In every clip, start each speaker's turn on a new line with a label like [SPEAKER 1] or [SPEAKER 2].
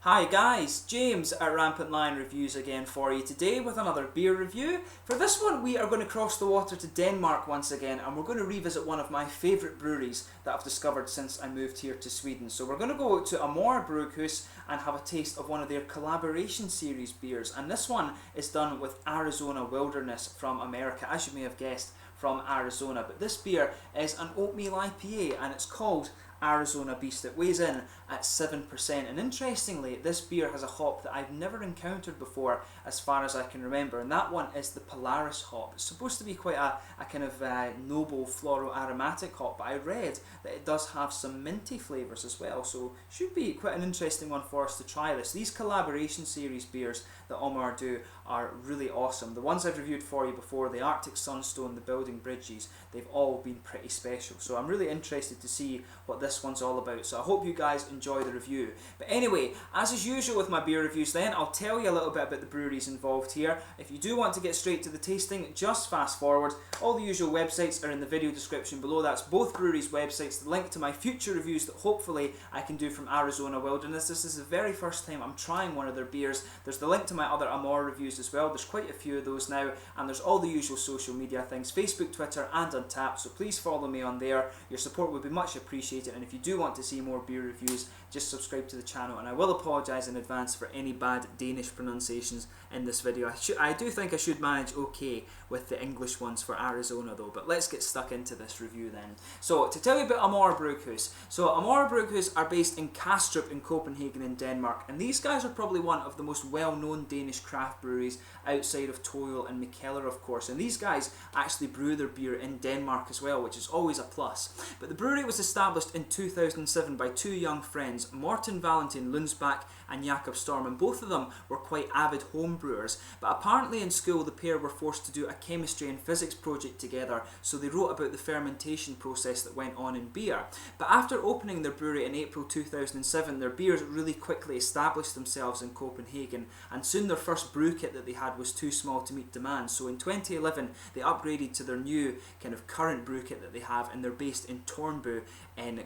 [SPEAKER 1] Hi guys, James at RampantLionReviews again for you today with another beer review. For this one we are going to cross the water to Denmark once again, and we're going to revisit one of my favourite breweries that I've discovered since I moved here to Sweden. So we're going to go to Amager Bryghus and have a taste of one of their collaboration series beers, and this one is done with Arizona Wildernes from America, as you may have guessed, from Arizona. But this beer is an oatmeal IPA and it's called Arizona Beast. It weighs in at 7%, and interestingly this beer has a hop that I've never encountered before as far as I can remember, and that one is the Polaris hop. It's supposed to be quite a kind of noble floral aromatic hop, but I read that it does have some minty flavours as well, so should be quite an interesting one for us to try this. These collaboration series beers that Amager do are really awesome. The ones I've reviewed for you before, the Arctic Sunstone, the Building Bridges, they've all been pretty special, so I'm really interested to see what this one's all about, so I hope you guys enjoy the review. But anyway, as is usual with my beer reviews then, I'll tell you a little bit about the breweries involved here. If you do want to get straight to the tasting, just fast forward. All the usual websites are in the video description below. That's both breweries' websites, the link to my future reviews that hopefully I can do from Arizona Wildernes. This is the very first time I'm trying one of their beers. There's the link to my other Amager reviews as well. There's quite a few of those now, and there's all the usual social media things, Facebook, Twitter and Untappd, so please follow me on there. Your support would be much appreciated, and if you do want to see more beer reviews, just subscribe to the channel, and I will apologise in advance for any bad Danish pronunciations in this video. I do think I should manage okay with the English ones for Arizona though, but let's get stuck into this review then. So to tell you about Amager Bryghus, so Amager Bryghus are based in Kastrup in Copenhagen in Denmark, and these guys are probably one of the most well-known Danish craft breweries outside of Toil and Mikkeller, of course, and these guys actually brew their beer in Denmark as well, which is always a plus. But the brewery was established in 2007 by two young friends, Morten Valentin Lundsbach and Jakob Storm, and both of them were quite avid home brewers. But apparently in school the pair were forced to do a chemistry and physics project together, so they wrote about the fermentation process that went on in beer. But after opening their brewery in April 2007, their beers really quickly established themselves in Copenhagen, and soon their first brew kit that they had was too small to meet demand. So in 2011 they upgraded to their new kind of current brew kit that they have, and they're based in Tornby in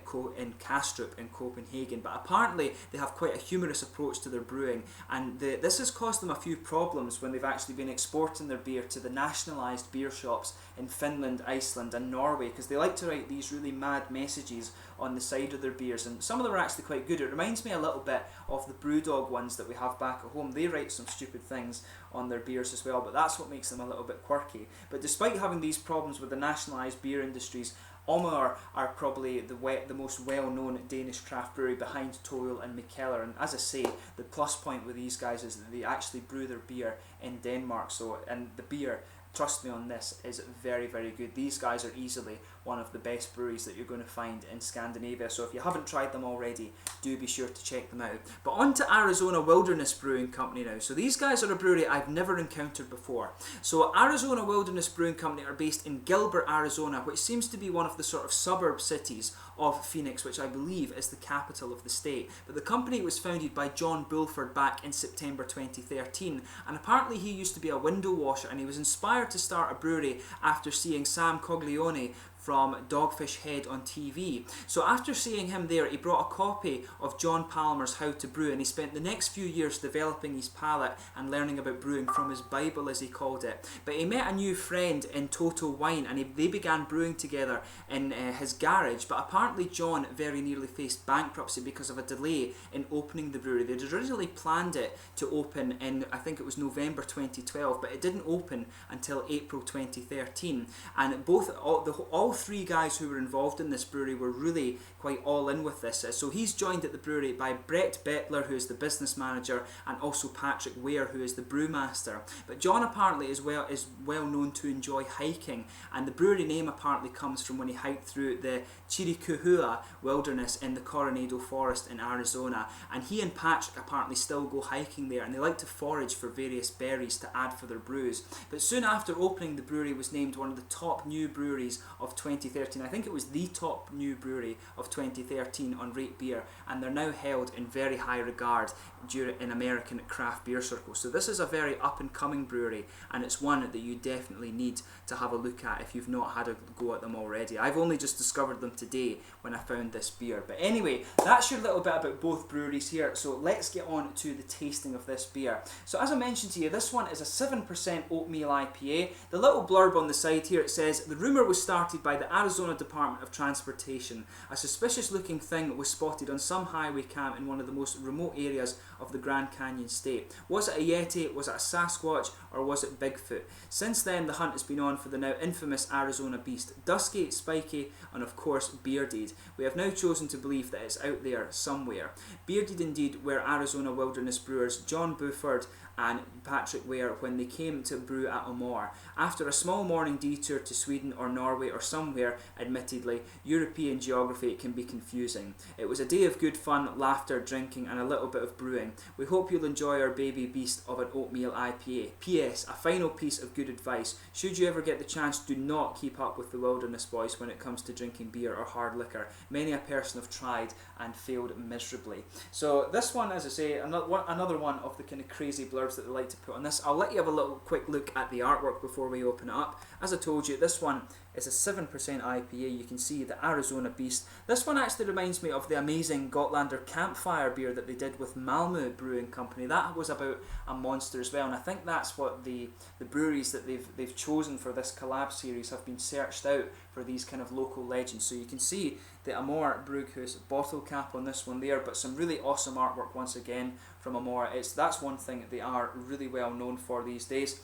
[SPEAKER 1] Kastrup in Copenhagen. But apparently they have quite a humorous approach to their brewing, and this has caused them a few problems when they've actually been exporting their beer to the nationalised beer shops in Finland, Iceland and Norway, because they like to write these really mad messages on the side of their beers, and some of them are actually quite good. It reminds me a little bit of the Brewdog ones that we have back at home. They write some stupid things on their beers as well, but that's what makes them a little bit quirky. But despite having these problems with the nationalised beer industries, Amager are probably the most well-known Danish craft brewery behind Toil and Mikkeller, and as I say, the plus point with these guys is that they actually brew their beer in Denmark. And the beer, trust me on this, is very, very good. These guys are easily one of the best breweries that you're going to find in Scandinavia, so if you haven't tried them already, do be sure to check them out. But on to Arizona Wildernes Brewing Company now. So these guys are a brewery I've never encountered before. So Arizona Wildernes Brewing Company are based in Gilbert, Arizona, which seems to be one of the sort of suburb cities of Phoenix, which I believe is the capital of the state. But the company was founded by John Bulford back in September 2013, and apparently he used to be a window washer, and he was inspired to start a brewery after seeing Sam Coglione from Dogfish Head on TV. So after seeing him there, he brought a copy of John Palmer's How to Brew, and he spent the next few years developing his palate and learning about brewing from his Bible, as he called it. But he met a new friend in Total Wine, and they began brewing together in his garage. But apparently John very nearly faced bankruptcy because of a delay in opening the brewery. They'd originally planned it to open in, I think it was November 2012, but it didn't open until April 2013. And all three guys who were involved in this brewery were really quite all in with this. So he's joined at the brewery by Brett Bettler, who is the business manager, and also Patrick Ware, who is the brewmaster. But John apparently is well known to enjoy hiking, and the brewery name apparently comes from when he hiked through the Chiricahua Wilderness in the Coronado Forest in Arizona, and he and Patrick apparently still go hiking there, and they like to forage for various berries to add for their brews. But soon after opening, the brewery was named one of the top new breweries of 2013. I think it was the top new brewery of 2013 on Rate Beer, and they're now held in very high regard in American craft beer circles. So this is a very up and coming brewery, and it's one that you definitely need to have a look at if you've not had a go at them already. I've only just discovered them today when I found this beer. But anyway, that's your little bit about both breweries here. So let's get on to the tasting of this beer. So as I mentioned to you, this one is a 7% oatmeal IPA. The little blurb on the side here, it says, the rumour was started by the Arizona Department of Transportation. A suspicious looking thing was spotted on some highway cam in one of the most remote areas of the Grand Canyon state. Was it a Yeti, was it a Sasquatch, or was it Bigfoot? Since then, the hunt has been on for the now infamous Arizona beast, dusky, spiky, and of course bearded. We have now chosen to believe that it's out there somewhere. Bearded indeed were Arizona Wildernes brewers John Buford and Patrick Ware when they came to brew at Amager. After a small morning detour to Sweden or Norway or somewhere, admittedly, European geography can be confusing. It was a day of good fun, laughter, drinking and a little bit of brewing. We hope you'll enjoy our baby beast of an oatmeal IPA. P.S. A final piece of good advice. Should you ever get the chance, do not keep up with the Wilderness boys when it comes to drinking beer or hard liquor. Many a person have tried and failed miserably. So this one, as I say, another one of the kind of crazy blurbs that they like to put on this. I'll let you have a little quick look at the artwork before we open it up. As I told you, this one is a 7% IPA. You can see the Arizona Beast. This one actually reminds me of the amazing Gotlander Campfire beer that they did with Malmö Brewing Company. That was about a monster as well, and I think that's what the breweries that they've chosen for this collab series have been searched out for these kind of local legends. So you can see the Amager Bryghus bottle cap on this one there, but some really awesome artwork once again from Amager. That's one thing that they are really well known for these days.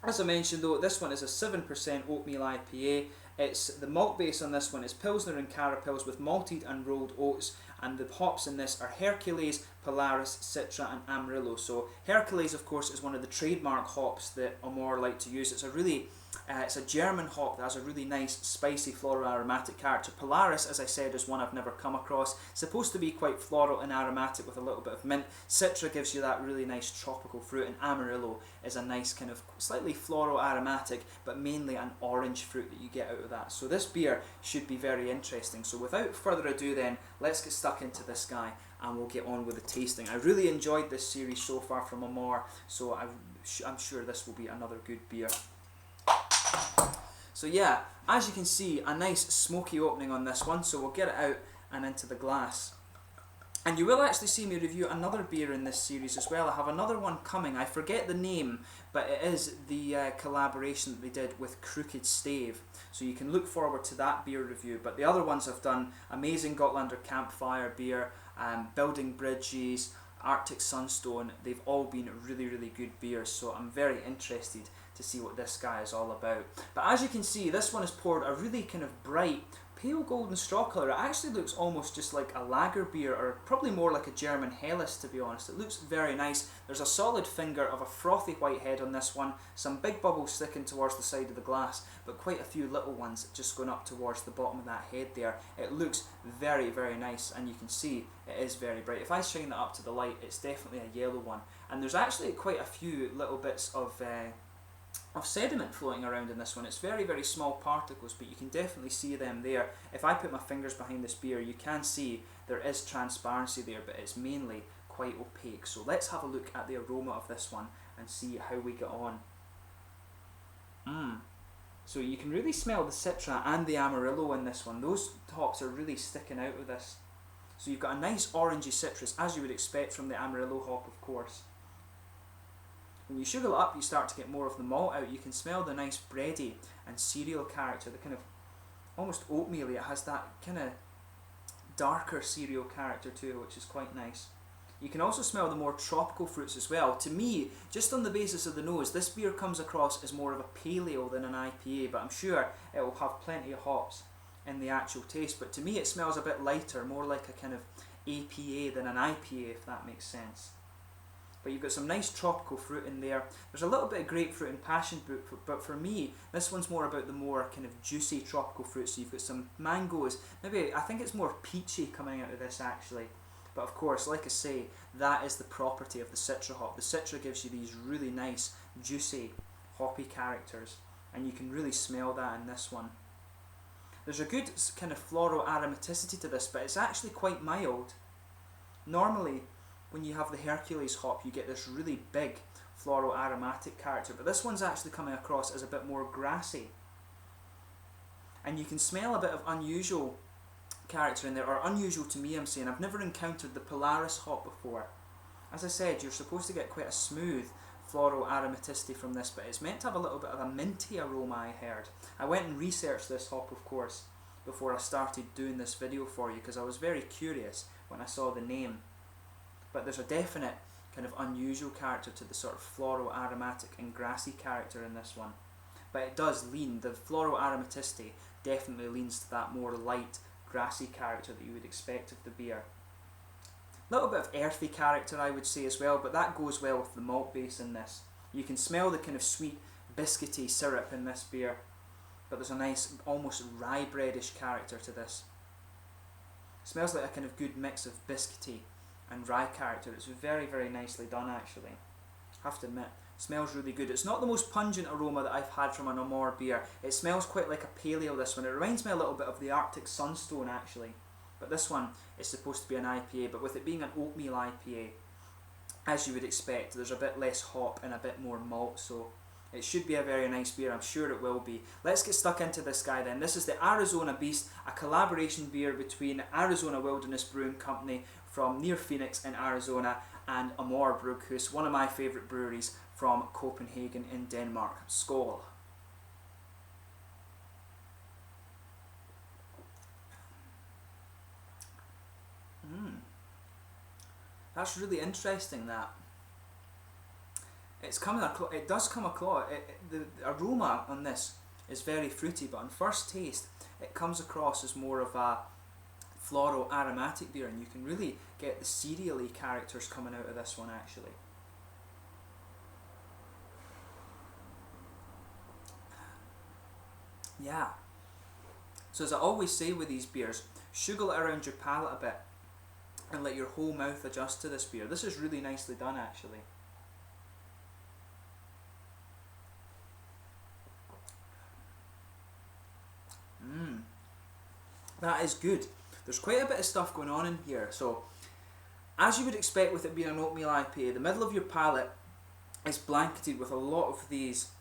[SPEAKER 1] As I mentioned though, this one is a 7% oatmeal IPA. The malt base on this one is Pilsner and Carapils with malted and rolled oats, and the hops in this are Hercules, Polaris, Citra and Amarillo. So Hercules of course is one of the trademark hops that Amager like to use. It's a German hop that has a really nice spicy floral aromatic character. Polaris, as I said, is one I've never come across. It's supposed to be quite floral and aromatic with a little bit of mint. Citra gives you that really nice tropical fruit, and Amarillo is a nice kind of slightly floral aromatic, but mainly an orange fruit that you get out of that. So this beer should be very interesting. So without further ado then, let's get stuck into this guy and we'll get on with the tasting. I really enjoyed this series so far from Amager, so I'm sure this will be another good beer. So yeah, as you can see, a nice smoky opening on this one, so we'll get it out and into the glass. And you will actually see me review another beer in this series as well. I have another one coming, I forget the name, but it is the collaboration that they did with Crooked Stave. So you can look forward to that beer review. But the other ones I've done, amazing Gotlander Campfire beer, Building Bridges, Arctic Sunstone, they've all been really, really good beers. So I'm very interested to see what this guy is all about. But as you can see, this one is poured a really kind of bright pale golden straw colour. It actually looks almost just like a lager beer, or probably more like a German Helles to be honest. It looks very nice. There's a solid finger of a frothy white head on this one, some big bubbles sticking towards the side of the glass, but quite a few little ones just going up towards the bottom of that head there. It looks very, very nice, and you can see it is very bright. If I shine that up to the light, it's definitely a yellow one, and there's actually quite a few little bits of sediment floating around in this one. It's very, very small particles, but you can definitely see them there. If I put my fingers behind this beer, you can see there is transparency there, but it's mainly quite opaque. So let's have a look at the aroma of this one and see how we get on. So you can really smell the Citra and the Amarillo in this one. Those hops are really sticking out of this. So you've got a nice orangey citrus, as you would expect from the Amarillo hop, of course. When you sugar it up, you start to get more of the malt out. You can smell the nice bready and cereal character, the kind of almost oatmeal-y. It has that kind of darker cereal character too, which is quite nice. You can also smell the more tropical fruits as well. To me, just on the basis of the nose, this beer comes across as more of a pale ale than an IPA, but I'm sure it will have plenty of hops in the actual taste. But to me, it smells a bit lighter, more like a kind of APA than an IPA, if that makes sense. But you've got some nice tropical fruit in there. There's a little bit of grapefruit and passion fruit, but for me, this one's more about the more kind of juicy tropical fruit. So you've got some mangoes, maybe, I think it's more peachy coming out of this actually. But of course, like I say, that is the property of the Citra hop. The Citra gives you these really nice, juicy, hoppy characters, and you can really smell that in this one. There's a good kind of floral aromaticity to this, but it's actually quite mild. Normally, when you have the Hercules hop, you get this really big floral aromatic character, but this one's actually coming across as a bit more grassy. And you can smell a bit of unusual character in there, or unusual to me I'm saying. I've never encountered the Polaris hop before. As I said, you're supposed to get quite a smooth floral aromaticity from this, but it's meant to have a little bit of a minty aroma, I heard. I went and researched this hop, of course, before I started doing this video for you, because I was very curious when I saw the name. But there's a definite kind of unusual character to the sort of floral aromatic and grassy character in this one. But it does lean, the floral aromaticity definitely leans to that more light, grassy character that you would expect of the beer. A little bit of earthy character, I would say, as well, but that goes well with the malt base in this. You can smell the kind of sweet, biscuity syrup in this beer, but there's a nice, almost rye breadish character to this. It smells like a kind of good mix of biscuity and rye character. It's very, very nicely done, actually. I have to admit, it smells really good. It's not the most pungent aroma that I've had from an Amager beer. It smells quite like a pale ale, this one. It reminds me a little bit of the Arctic Sunstone, actually. But this one is supposed to be an IPA, but with it being an oatmeal IPA, as you would expect, there's a bit less hop and a bit more malt, so it should be a very nice beer. I'm sure it will be. Let's get stuck into this guy then. This is the Arizona Beast, a collaboration beer between Arizona Wildernes Brewing Company from near Phoenix in Arizona and Amager Bryghus, one of my favourite breweries from Copenhagen in Denmark. Skål! That's really interesting. That it's coming across. It does come across. The aroma on this is very fruity, but on first taste, it comes across as more of a floral aromatic beer, and you can really get the cereally characters coming out of this one, actually. Yeah. So as I always say with these beers, sugar it around your palate a bit and let your whole mouth adjust to this beer. This is really nicely done, actually. That is good. There's quite a bit of stuff going on in here. So, as you would expect with it being an oatmeal IPA, the middle of your palate is blanketed with a lot of these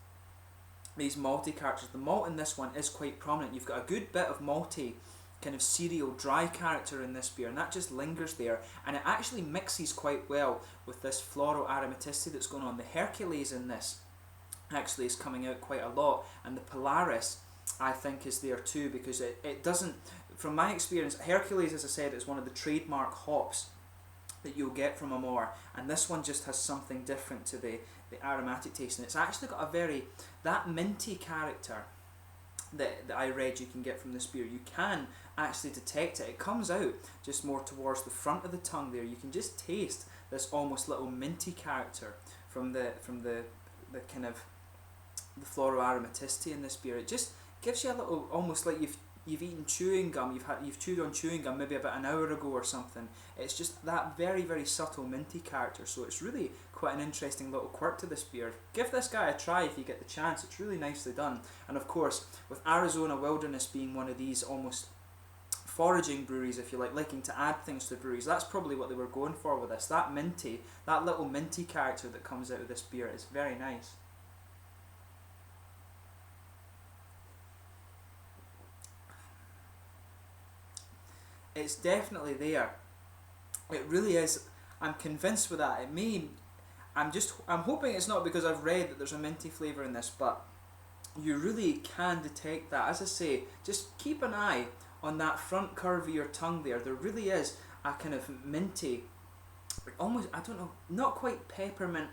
[SPEAKER 1] malty characters. The malt in this one is quite prominent. You've got a good bit of malty, kind of cereal, dry character in this beer, and that just lingers there, and it actually mixes quite well with this floral aromaticity that's going on. The Hercules in this actually is coming out quite a lot, and the Polaris I think is there too, because it doesn't, from my experience, Hercules, as I said, is one of the trademark hops that you'll get from Amager, and this one just has something different to the aromatic taste, and it's actually got a very, that minty character that I read you can get from this beer, you can actually detect it. It comes out just more towards the front of the tongue there. You can just taste this almost little minty character from the kind of the floral aromaticity in this beer. It just gives you a little, almost like you've eaten chewing gum, you've chewed on chewing gum maybe about an hour ago or something. It's just that very, very subtle minty character, so it's really quite an interesting little quirk to this beer. Give this guy a try if you get the chance. It's really nicely done. And of course, with Arizona Wildernes being one of these almost foraging breweries, if you like, liking to add things to breweries, that's probably what they were going for with this. That minty, that little minty character that comes out of this beer is very nice. It's definitely there. It really is. I'm convinced with that. I'm hoping it's not because I've read that there's a minty flavour in this, but you really can detect that. As I say, just keep an eye on that front curve of your tongue there. There really is a kind of minty, almost, I don't know, not quite peppermint,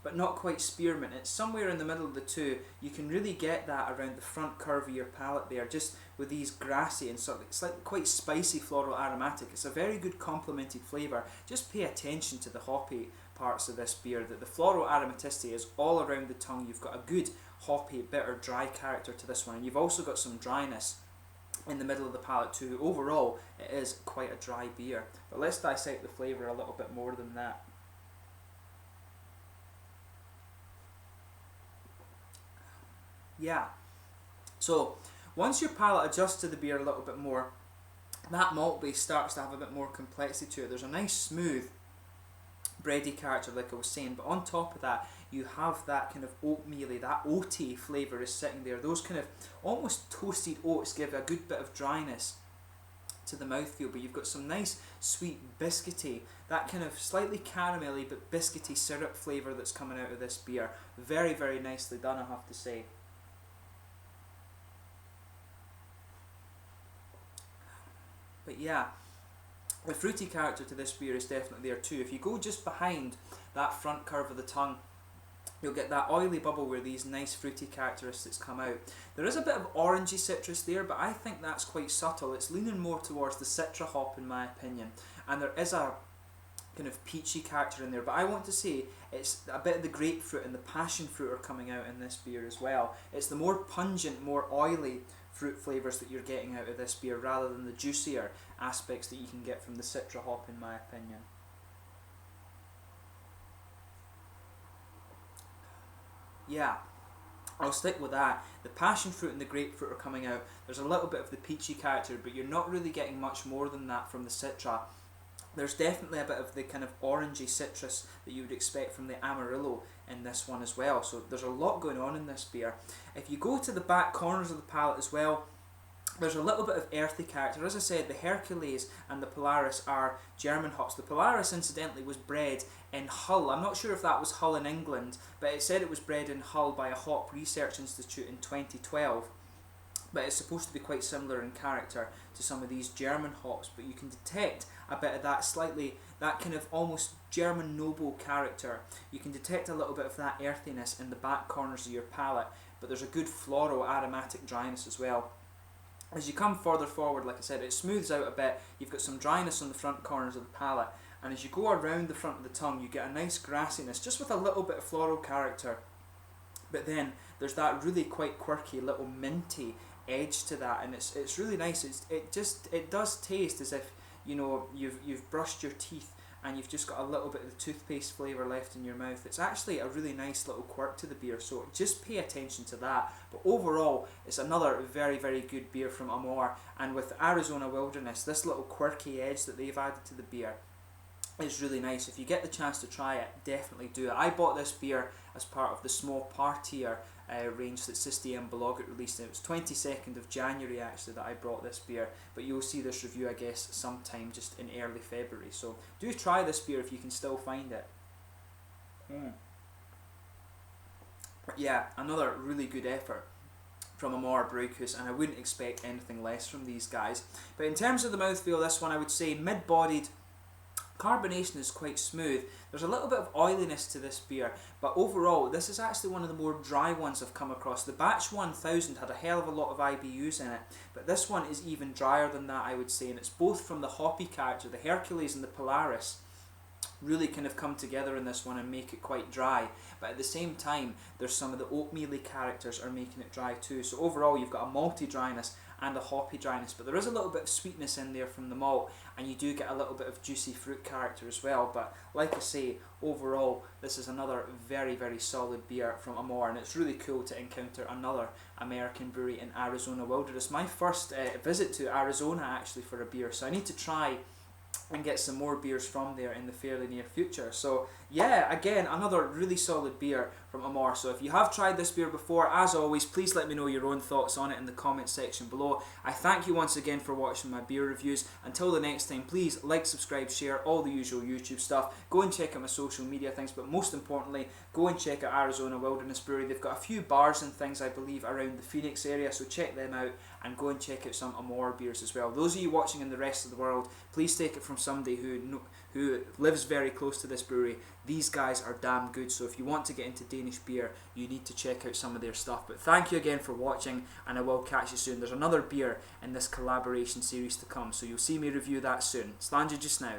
[SPEAKER 1] but not quite spearmint. It's somewhere in the middle of the two. You can really get that around the front curve of your palate there, just with these grassy and sort of, it's like quite spicy floral aromatic. It's a very good complemented flavour. Just pay attention to the hoppy parts of this beer, that the floral aromaticity is all around the tongue. You've got a good hoppy, bitter, dry character to this one, and you've also got some dryness in the middle of the palate too. Overall, it is quite a dry beer. But let's dissect the flavour a little bit more than that. Yeah, so once your palate adjusts to the beer a little bit more, that malt base starts to have a bit more complexity to it. There's a nice smooth bready character, like I was saying, but on top of that you have that kind of oatmeal-y, that oaty flavour is sitting there. Those kind of almost toasted oats give a good bit of dryness to the mouthfeel, but you've got some nice sweet biscuity, that kind of slightly caramelly but biscuity syrup flavour that's coming out of this beer. Very, very nicely done, I have to say. But yeah, the fruity character to this beer is definitely there too. If you go just behind that front curve of the tongue, you'll get that oily bubble where these nice fruity characteristics come out. There is a bit of orangey citrus there, but I think that's quite subtle. It's leaning more towards the citra hop in my opinion, and there is a kind of peachy character in there, but I want to say it's a bit of the grapefruit and the passion fruit are coming out in this beer as well. It's the more pungent, more oily fruit flavours that you're getting out of this beer rather than the juicier aspects that you can get from the citra hop in my opinion. Yeah, I'll stick with that. The passion fruit and the grapefruit are coming out. There's a little bit of the peachy character, but you're not really getting much more than that from the citra. There's definitely a bit of the kind of orangey citrus that you would expect from the Amarillo in this one as well. So there's a lot going on in this beer. If you go to the back corners of the palate as well, there's a little bit of earthy character. As I said, the Hercules and the Polaris are German hops. The Polaris, incidentally, was bred in Hull. I'm not sure if that was Hull in England, but it said it was bred in Hull by a hop research institute in 2012. But it's supposed to be quite similar in character to some of these German hops, but you can detect a bit of that that kind of almost German noble character. You can detect a little bit of that earthiness in the back corners of your palate, but there's a good floral aromatic dryness as well. As you come further forward, like I said, it smooths out a bit. You've got some dryness on the front corners of the palate, and as you go around the front of the tongue, you get a nice grassiness, just with a little bit of floral character. But then there's that really quite quirky little minty edge to that, and it's really nice. It does taste as if, you know, you've brushed your teeth and you've just got a little bit of the toothpaste flavour left in your mouth. It's actually a really nice little quirk to the beer, so just pay attention to that. But overall, it's another very, very good beer from Amager, and with Arizona Wildernes, this little quirky edge that they've added to the beer is really nice. If you get the chance to try it, definitely do it. I bought this beer as part of the small partier range that System Blogget released, and it was 22nd of January actually that I brought this beer, but you'll see this review I guess sometime just in early February, so do try this beer if you can still find it. But yeah, another really good effort from Amager Bryghus, and I wouldn't expect anything less from these guys. But in terms of the mouthfeel, this one I would say mid-bodied. Carbonation is quite smooth. There's a little bit of oiliness to this beer, but overall this is actually one of the more dry ones I've come across. The batch 1000 had a hell of a lot of IBUs in it, but this one is even drier than that, I would say, and it's both from the hoppy character, the Hercules and the Polaris really kind of come together in this one and make it quite dry, but at the same time there's some of the oatmeal-y characters are making it dry too. So overall you've got a malty dryness and a hoppy dryness, but there is a little bit of sweetness in there from the malt, and you do get a little bit of juicy fruit character as well. But like I say, overall this is another very, very solid beer from Amager, and it's really cool to encounter another American brewery in Arizona Wildernes. My first visit to Arizona actually for a beer, so I need to try and get some more beers from there in the fairly near future. So yeah, again, another really solid beer from Amager. So if you have tried this beer before, as always, please let me know your own thoughts on it in the comment section below. I thank you once again for watching my beer reviews. Until the next time, please like, subscribe, share, all the usual YouTube stuff. Go and check out my social media things, but most importantly, go and check out Arizona Wildernes Brewery. They've got a few bars and things, I believe, around the Phoenix area, so check them out, and go and check out some Amager beers as well. Those of you watching in the rest of the world, please take it from somebody who lives very close to this brewery. These guys are damn good, so if you want to get into Danish beer, you need to check out some of their stuff. But thank you again for watching, and I will catch you soon. There's another beer in this collaboration series to come, so you'll see me review that soon. Slàinte just now.